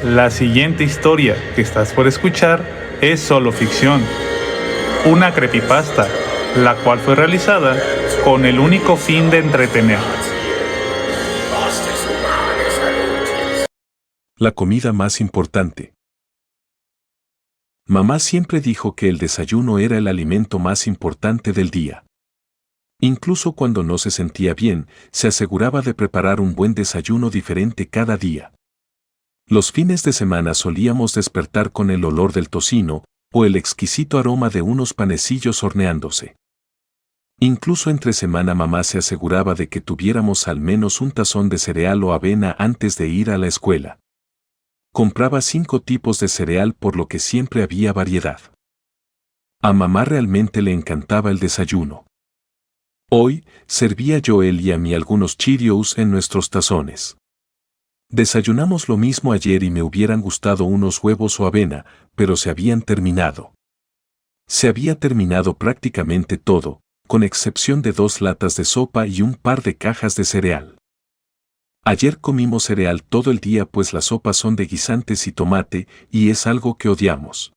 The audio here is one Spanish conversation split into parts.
La siguiente historia que estás por escuchar es solo ficción, una creepypasta, la cual fue realizada con el único fin de entretener. La comida más importante. Mamá siempre dijo que el desayuno era el alimento más importante del día. Incluso cuando no se sentía bien, se aseguraba de preparar un buen desayuno diferente cada día. Los fines de semana solíamos despertar con el olor del tocino o el exquisito aroma de unos panecillos horneándose. Incluso entre semana mamá se aseguraba de que tuviéramos al menos un tazón de cereal o avena antes de ir a la escuela. Compraba 5 tipos de cereal por lo que siempre había variedad. A mamá realmente le encantaba el desayuno. Hoy, servía a Joel y a mí algunos Cheerios en nuestros tazones. Desayunamos lo mismo ayer y me hubieran gustado unos huevos o avena, pero se habían terminado. Se había terminado prácticamente todo, con excepción de 2 latas de sopa y un par de cajas de cereal. Ayer comimos cereal todo el día pues las sopas son de guisantes y tomate y es algo que odiamos.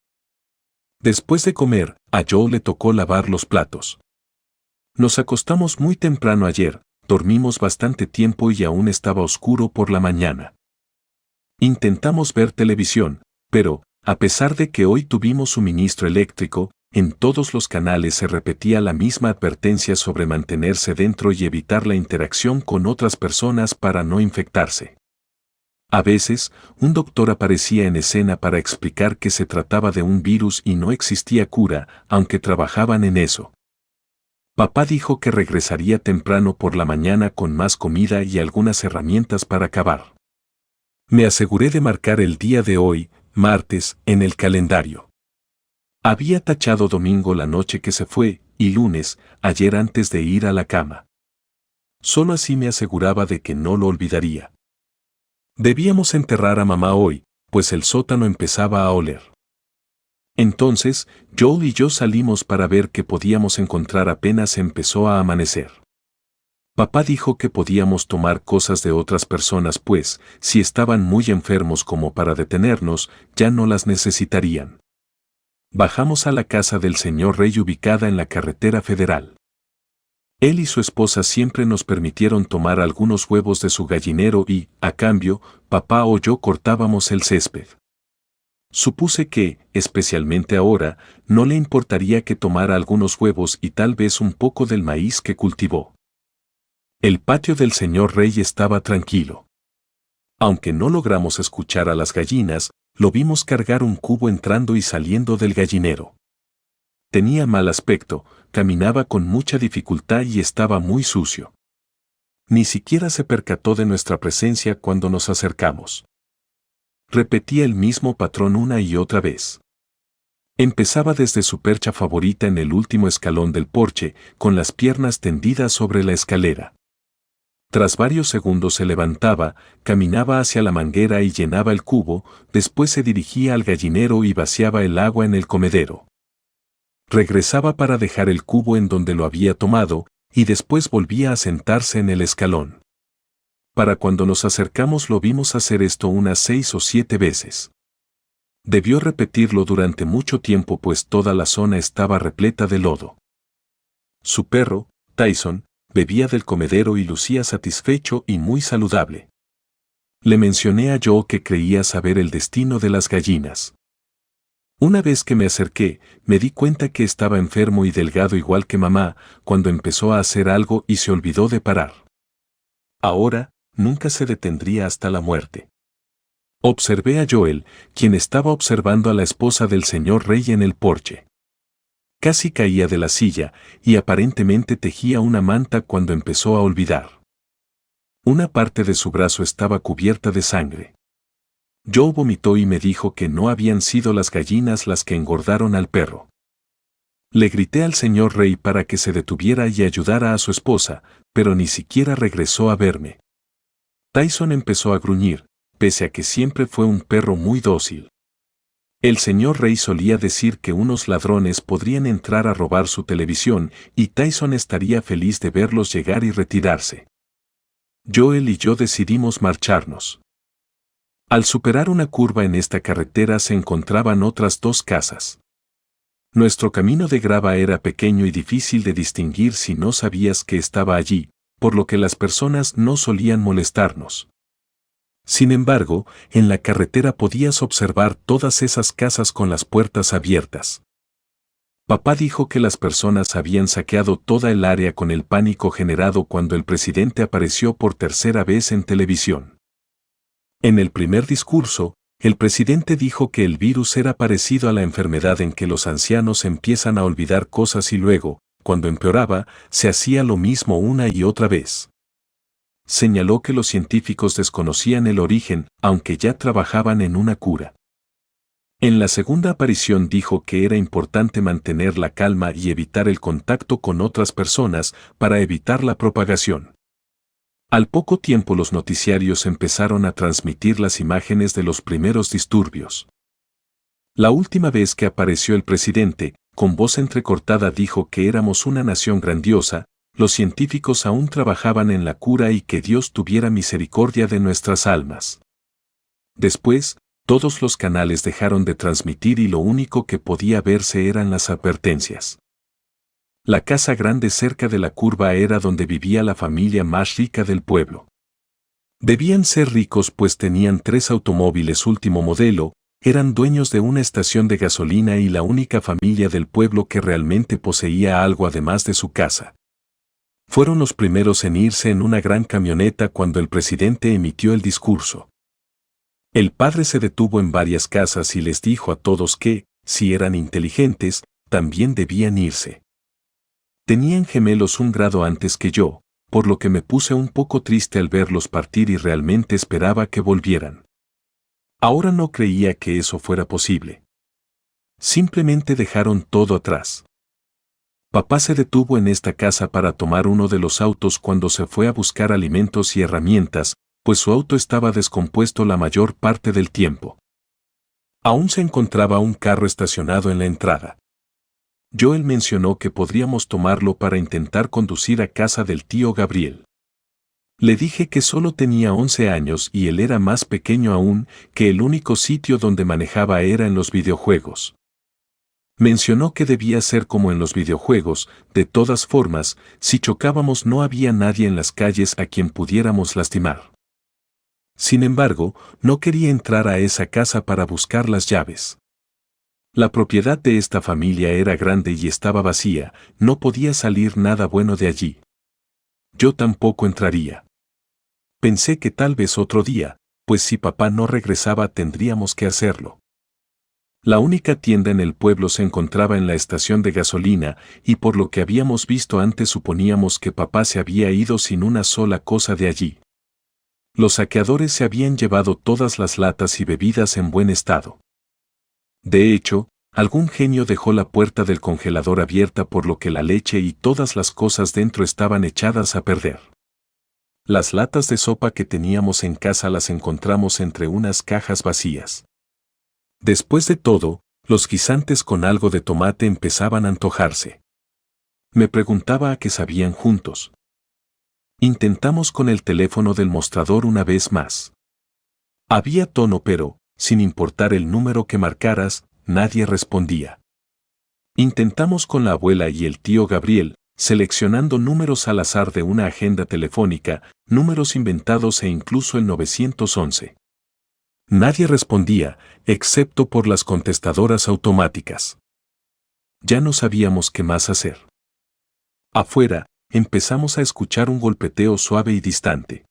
Después de comer, a Joe le tocó lavar los platos. Nos acostamos muy temprano ayer, dormimos bastante tiempo y aún estaba oscuro por la mañana. Intentamos ver televisión, pero, a pesar de que hoy tuvimos suministro eléctrico, en todos los canales se repetía la misma advertencia sobre mantenerse dentro y evitar la interacción con otras personas para no infectarse. A veces, un doctor aparecía en escena para explicar que se trataba de un virus y no existía cura, aunque trabajaban en eso. Papá dijo que regresaría temprano por la mañana con más comida y algunas herramientas para acabar. Me aseguré de marcar el día de hoy, martes, en el calendario. Había tachado domingo la noche que se fue, y lunes, ayer antes de ir a la cama. Solo así me aseguraba de que no lo olvidaría. Debíamos enterrar a mamá hoy, pues el sótano empezaba a oler. Entonces, Joel y yo salimos para ver qué podíamos encontrar apenas empezó a amanecer. Papá dijo que podíamos tomar cosas de otras personas pues, si estaban muy enfermos como para detenernos, ya no las necesitarían. Bajamos a la casa del señor Rey ubicada en la carretera federal. Él y su esposa siempre nos permitieron tomar algunos huevos de su gallinero y, a cambio, papá o yo cortábamos el césped. Supuse que, especialmente ahora, no le importaría que tomara algunos huevos y tal vez un poco del maíz que cultivó. El patio del señor Rey estaba tranquilo. Aunque no logramos escuchar a las gallinas, lo vimos cargar un cubo entrando y saliendo del gallinero. Tenía mal aspecto, caminaba con mucha dificultad y estaba muy sucio. Ni siquiera se percató de nuestra presencia cuando nos acercamos. Repetía el mismo patrón una y otra vez. Empezaba desde su percha favorita en el último escalón del porche, con las piernas tendidas sobre la escalera. Tras varios segundos se levantaba, caminaba hacia la manguera y llenaba el cubo, después se dirigía al gallinero y vaciaba el agua en el comedero. Regresaba para dejar el cubo en donde lo había tomado, y después volvía a sentarse en el escalón. Para cuando nos acercamos lo vimos hacer esto unas 6 o 7 veces. Debió repetirlo durante mucho tiempo pues toda la zona estaba repleta de lodo. Su perro, Tyson, bebía del comedero y lucía satisfecho y muy saludable. Le mencioné a Joe que creía saber el destino de las gallinas. Una vez que me acerqué, me di cuenta que estaba enfermo y delgado igual que mamá, cuando empezó a hacer algo y se olvidó de parar. Ahora, nunca se detendría hasta la muerte. Observé a Joel, quien estaba observando a la esposa del señor Rey en el porche. Casi caía de la silla, y aparentemente tejía una manta cuando empezó a olvidar. Una parte de su brazo estaba cubierta de sangre. Joe vomitó y me dijo que no habían sido las gallinas las que engordaron al perro. Le grité al señor Rey para que se detuviera y ayudara a su esposa, pero ni siquiera regresó a verme. Tyson empezó a gruñir, pese a que siempre fue un perro muy dócil. El señor Rey solía decir que unos ladrones podrían entrar a robar su televisión y Tyson estaría feliz de verlos llegar y retirarse. Joel y yo decidimos marcharnos. Al superar una curva en esta carretera se encontraban otras dos casas. Nuestro camino de grava era pequeño y difícil de distinguir si no sabías que estaba allí, por lo que las personas no solían molestarnos. Sin embargo, en la carretera podías observar todas esas casas con las puertas abiertas. Papá dijo que las personas habían saqueado toda el área con el pánico generado cuando el presidente apareció por tercera vez en televisión. En el primer discurso, el presidente dijo que el virus era parecido a la enfermedad en que los ancianos empiezan a olvidar cosas y luego, cuando empeoraba, se hacía lo mismo una y otra vez. Señaló que los científicos desconocían el origen, aunque ya trabajaban en una cura. En la segunda aparición dijo que era importante mantener la calma y evitar el contacto con otras personas para evitar la propagación. Al poco tiempo los noticiarios empezaron a transmitir las imágenes de los primeros disturbios. La última vez que apareció el presidente, con voz entrecortada dijo que éramos una nación grandiosa, los científicos aún trabajaban en la cura y que Dios tuviera misericordia de nuestras almas. Después, todos los canales dejaron de transmitir y lo único que podía verse eran las advertencias. La casa grande cerca de la curva era donde vivía la familia más rica del pueblo. Debían ser ricos pues tenían 3 automóviles último modelo, eran dueños de una estación de gasolina y la única familia del pueblo que realmente poseía algo además de su casa. Fueron los primeros en irse en una gran camioneta cuando el presidente emitió el discurso. El padre se detuvo en varias casas y les dijo a todos que, si eran inteligentes, también debían irse. Tenían gemelos un grado antes que yo, por lo que me puse un poco triste al verlos partir y realmente esperaba que volvieran. Ahora no creía que eso fuera posible. Simplemente dejaron todo atrás. Papá se detuvo en esta casa para tomar uno de los autos cuando se fue a buscar alimentos y herramientas, pues su auto estaba descompuesto la mayor parte del tiempo. Aún se encontraba un carro estacionado en la entrada. Joel mencionó que podríamos tomarlo para intentar conducir a casa del tío Gabriel. Le dije que solo tenía 11 años y él era más pequeño aún, que el único sitio donde manejaba era en los videojuegos. Mencionó que debía ser como en los videojuegos, de todas formas, si chocábamos no había nadie en las calles a quien pudiéramos lastimar. Sin embargo, no quería entrar a esa casa para buscar las llaves. La propiedad de esta familia era grande y estaba vacía, no podía salir nada bueno de allí. Yo tampoco entraría. Pensé que tal vez otro día, pues si papá no regresaba tendríamos que hacerlo. La única tienda en el pueblo se encontraba en la estación de gasolina y por lo que habíamos visto antes suponíamos que papá se había ido sin una sola cosa de allí. Los saqueadores se habían llevado todas las latas y bebidas en buen estado. De hecho, algún genio dejó la puerta del congelador abierta por lo que la leche y todas las cosas dentro estaban echadas a perder. Las latas de sopa que teníamos en casa las encontramos entre unas cajas vacías. Después de todo, los guisantes con algo de tomate empezaban a antojarse. Me preguntaba a qué sabían juntos. Intentamos con el teléfono del mostrador una vez más. Había tono pero, sin importar el número que marcaras, nadie respondía. Intentamos con la abuela y el tío Gabriel, seleccionando números al azar de una agenda telefónica, números inventados e incluso el 911. Nadie respondía, excepto por las contestadoras automáticas. Ya no sabíamos qué más hacer. Afuera, empezamos a escuchar un golpeteo suave y distante.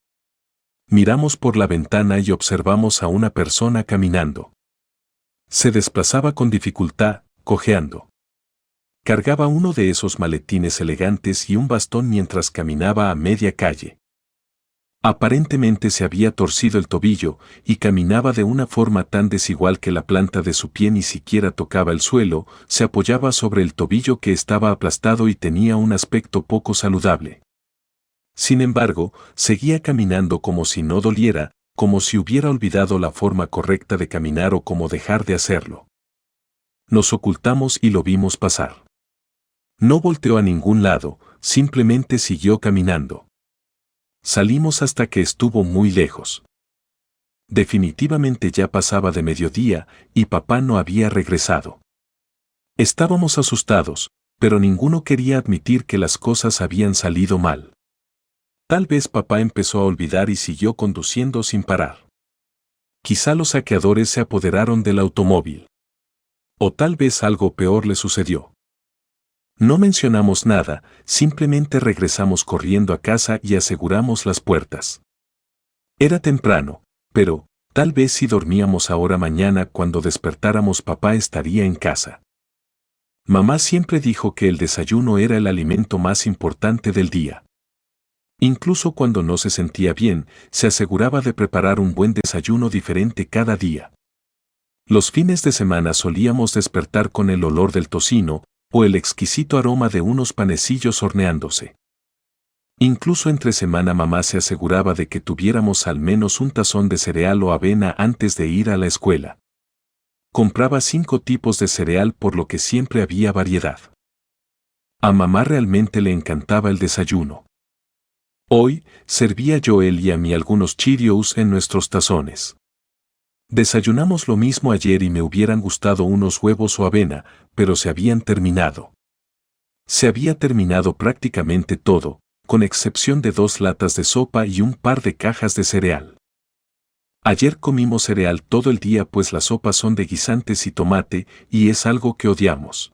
Miramos por la ventana y observamos a una persona caminando. Se desplazaba con dificultad, cojeando. Cargaba uno de esos maletines elegantes y un bastón mientras caminaba a media calle. Aparentemente se había torcido el tobillo y caminaba de una forma tan desigual que la planta de su pie ni siquiera tocaba el suelo, se apoyaba sobre el tobillo que estaba aplastado y tenía un aspecto poco saludable. Sin embargo, seguía caminando como si no doliera, como si hubiera olvidado la forma correcta de caminar o cómo dejar de hacerlo. Nos ocultamos y lo vimos pasar. No volteó a ningún lado, simplemente siguió caminando. Salimos hasta que estuvo muy lejos. Definitivamente ya pasaba de mediodía y papá no había regresado. Estábamos asustados, pero ninguno quería admitir que las cosas habían salido mal. Tal vez papá empezó a olvidar y siguió conduciendo sin parar. Quizá los saqueadores se apoderaron del automóvil. O tal vez algo peor le sucedió. No mencionamos nada, simplemente regresamos corriendo a casa y aseguramos las puertas. Era temprano, pero, tal vez si dormíamos ahora mañana cuando despertáramos papá estaría en casa. Mamá siempre dijo que el desayuno era el alimento más importante del día. Incluso cuando no se sentía bien, se aseguraba de preparar un buen desayuno diferente cada día. Los fines de semana solíamos despertar con el olor del tocino o el exquisito aroma de unos panecillos horneándose. Incluso entre semana mamá se aseguraba de que tuviéramos al menos un tazón de cereal o avena antes de ir a la escuela. Compraba 5 tipos de cereal por lo que siempre había variedad. A mamá realmente le encantaba el desayuno. Hoy, servía Joel y a mí algunos Cheerios en nuestros tazones. Desayunamos lo mismo ayer y me hubieran gustado unos huevos o avena, pero se habían terminado. Se había terminado prácticamente todo, con excepción de 2 latas de sopa y un par de cajas de cereal. Ayer comimos cereal todo el día pues las sopas son de guisantes y tomate y es algo que odiamos.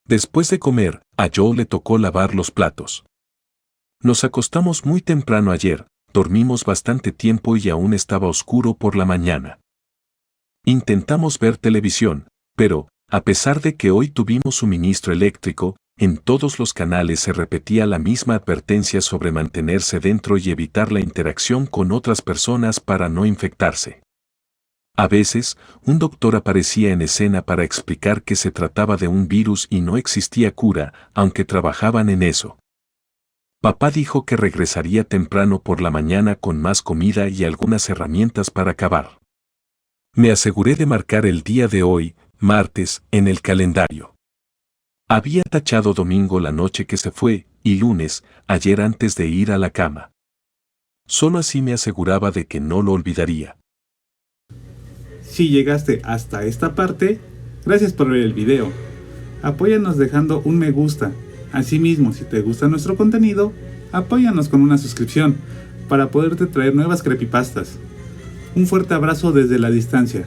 Después de comer, a Joe le tocó lavar los platos. Nos acostamos muy temprano ayer, dormimos bastante tiempo y aún estaba oscuro por la mañana. Intentamos ver televisión, pero, a pesar de que hoy tuvimos suministro eléctrico, en todos los canales se repetía la misma advertencia sobre mantenerse dentro y evitar la interacción con otras personas para no infectarse. A veces, un doctor aparecía en escena para explicar que se trataba de un virus y no existía cura, aunque trabajaban en eso. Papá dijo que regresaría temprano por la mañana con más comida y algunas herramientas para cavar. Me aseguré de marcar el día de hoy, martes, en el calendario. Había tachado domingo la noche que se fue, y lunes, ayer antes de ir a la cama. Solo así me aseguraba de que no lo olvidaría. Si llegaste hasta esta parte, gracias por ver el video. Apóyanos dejando un me gusta. Asimismo, si te gusta nuestro contenido, apóyanos con una suscripción para poderte traer nuevas creepypastas. Un fuerte abrazo desde la distancia.